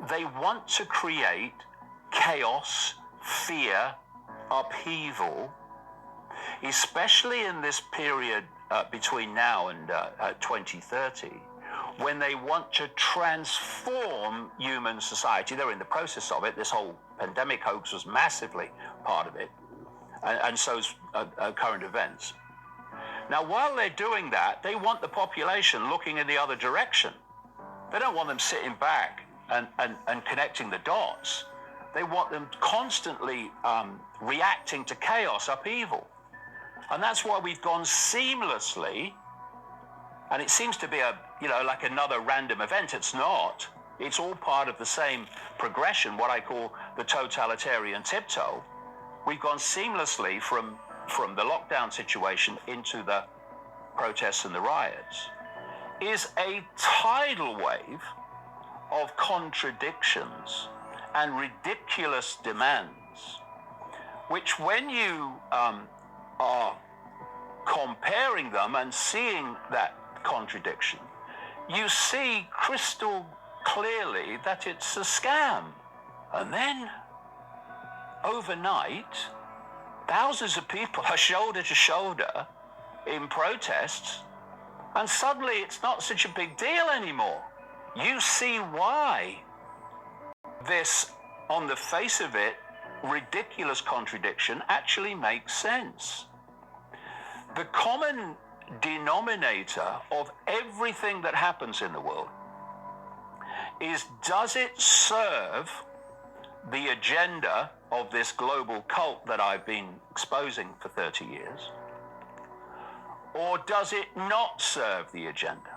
they want to create chaos, fear, upheaval, especially in this period between now and 2030, when they want to transform human society. They're in the process of it. This whole pandemic hoax was massively part of it, and so's current events. Now, while they're doing that, they want the population looking in the other direction. They don't want them sitting back and connecting the dots. They want them constantly reacting to chaos, upheaval. And that's why we've gone seamlessly, and it seems to be like another random event. It's not. It's all part of the same progression, what I call the totalitarian tiptoe. We've gone seamlessly from the lockdown situation into the protests and the riots. Is a tidal wave of contradictions and ridiculous demands, which when you are comparing them and seeing that contradiction, you see crystal clearly that it's a scam. And then overnight, thousands of people are shoulder to shoulder in protests, and suddenly it's not such a big deal anymore. You see why this, on the face of it, ridiculous contradiction actually makes sense. The common denominator of everything that happens in the world is, does it serve the agenda of this global cult that I've been exposing for 30 years? Or does it not serve the agenda?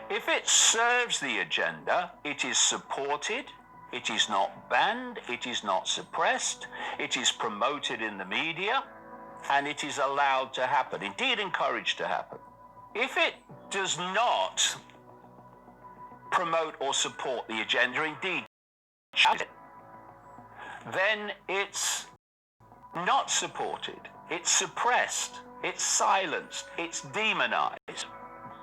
If it serves the agenda, it is supported, it is not banned, it is not suppressed, it is promoted in the media, and it is allowed to happen, indeed encouraged to happen. If it does not promote or support the agenda, indeed, then it's not supported, it's suppressed, it's silenced, it's demonized.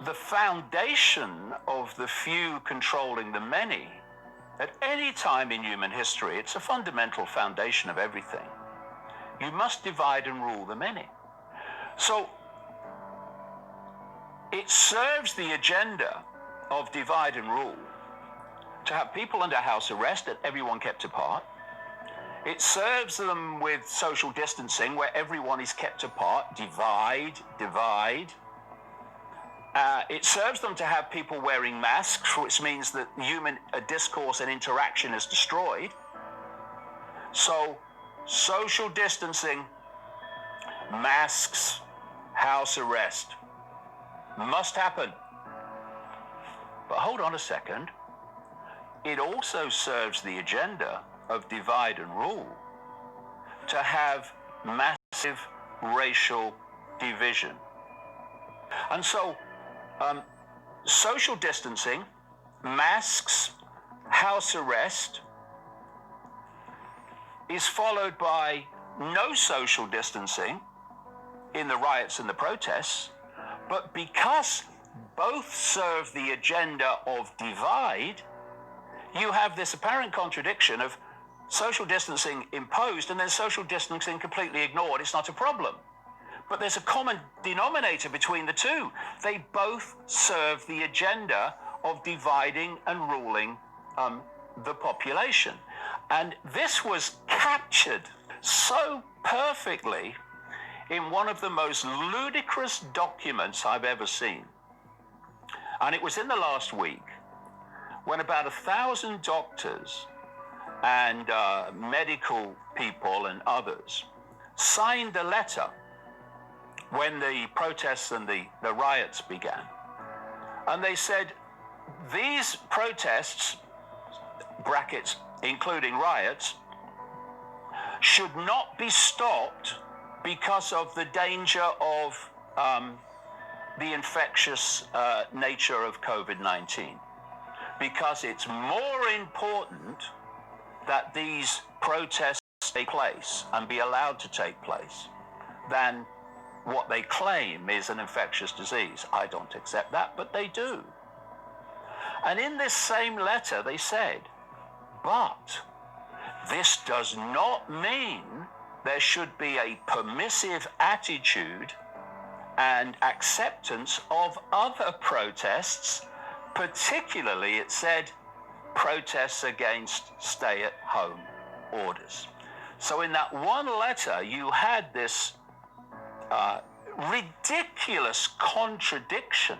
The foundation of the few controlling the many, at any time in human history, it's a fundamental foundation of everything. You must divide and rule the many. So it serves the agenda of divide and rule to have people under house arrest and everyone kept apart. It serves them with social distancing where everyone is kept apart, divide. It serves them to have people wearing masks, which means that human discourse and interaction is destroyed. So social distancing, masks, house arrest must happen. But hold on a second. It also serves the agenda of divide and rule to have massive racial division. And so social distancing, masks, house arrest is followed by no social distancing in the riots and the protests, but because both serve the agenda of divide, you have this apparent contradiction of social distancing imposed and then social distancing completely ignored. It's not a problem. But there's a common denominator between the two. They both serve the agenda of dividing and ruling the population. And this was captured so perfectly in one of the most ludicrous documents I've ever seen. And it was in the last week when about 1,000 doctors and medical people and others signed a letter when the protests and the riots began. And they said, these protests, brackets, including riots, should not be stopped because of the danger of the infectious nature of COVID-19. Because it's more important that these protests take place and be allowed to take place than what they claim is an infectious disease. I don't accept that, but they do. And in this same letter, they said, But this does not mean there should be a permissive attitude and acceptance of other protests, particularly, it said, protests against stay-at-home orders. So in that one letter, you had this ridiculous contradiction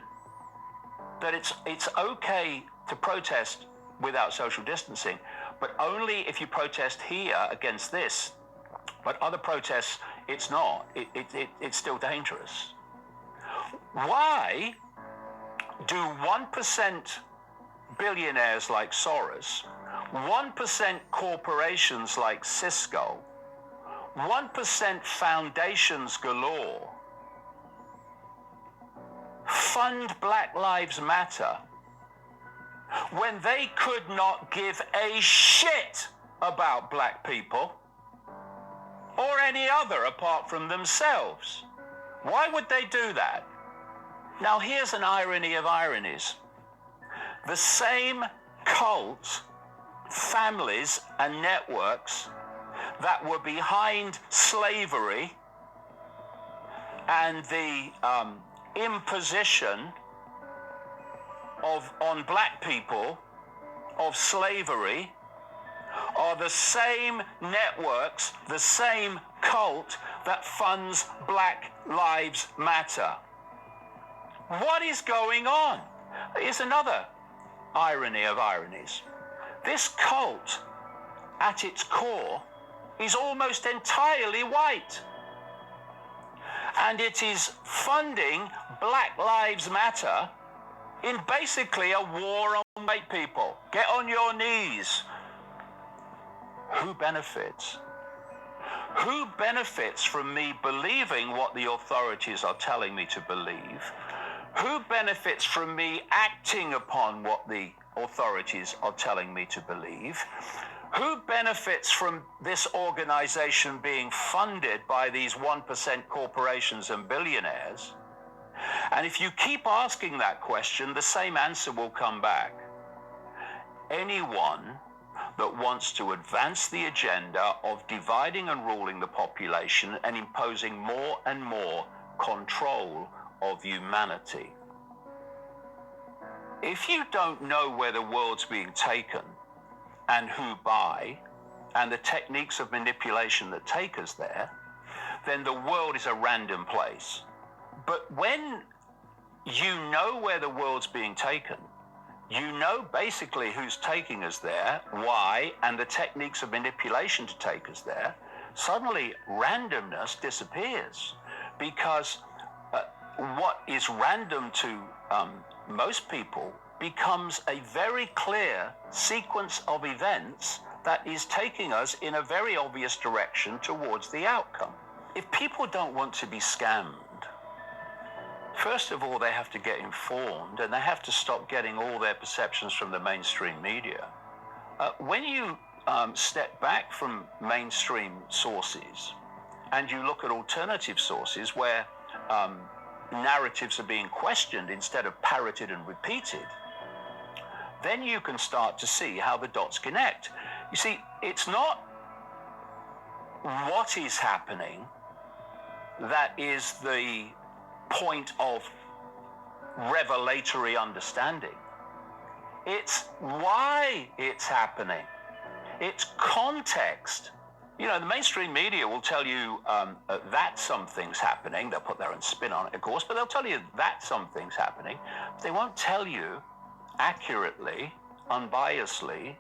that it's okay to protest without social distancing, but only if you protest here against this. But other protests, it's not. It's still dangerous. Why do 1% billionaires like Soros, 1% corporations like Cisco, 1% foundations galore fund Black Lives Matter when they could not give a shit about black people or any other apart from themselves? Why would they do that? Now, here's an irony of ironies. The same cult, families, and networks that were behind slavery and the imposition on black people of slavery are the same networks, the same cult that funds Black Lives Matter. What is going on? Here's another irony of ironies. This cult, at its core, is almost entirely white. And it is funding Black Lives Matter in basically a war on white people. Get on your knees. Who benefits? Who benefits from me believing what the authorities are telling me to believe? Who benefits from me acting upon what the authorities are telling me to believe? Who benefits from this organization being funded by these 1% corporations and billionaires? And if you keep asking that question, the same answer will come back. Anyone that wants to advance the agenda of dividing and ruling the population and imposing more and more control of humanity. If you don't know where the world's being taken and who by, and the techniques of manipulation that take us there, then the world is a random place. But when you know where the world's being taken, you know basically who's taking us there, why, and the techniques of manipulation to take us there, suddenly randomness disappears. Because what is random to most people becomes a very clear sequence of events that is taking us in a very obvious direction towards the outcome. If people don't want to be scammed, first of all, they have to get informed, and they have to stop getting all their perceptions from the mainstream media. When you step back from mainstream sources and you look at alternative sources where narratives are being questioned instead of parroted and repeated, then you can start to see how the dots connect. You see, it's not what is happening that is the point of revelatory understanding. It's why it's happening. It's context. You know, the mainstream media will tell you that something's happening. They'll put their own spin on it, of course, but they'll tell you that something's happening. They won't tell you accurately, unbiasedly,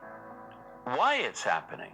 why it's happening.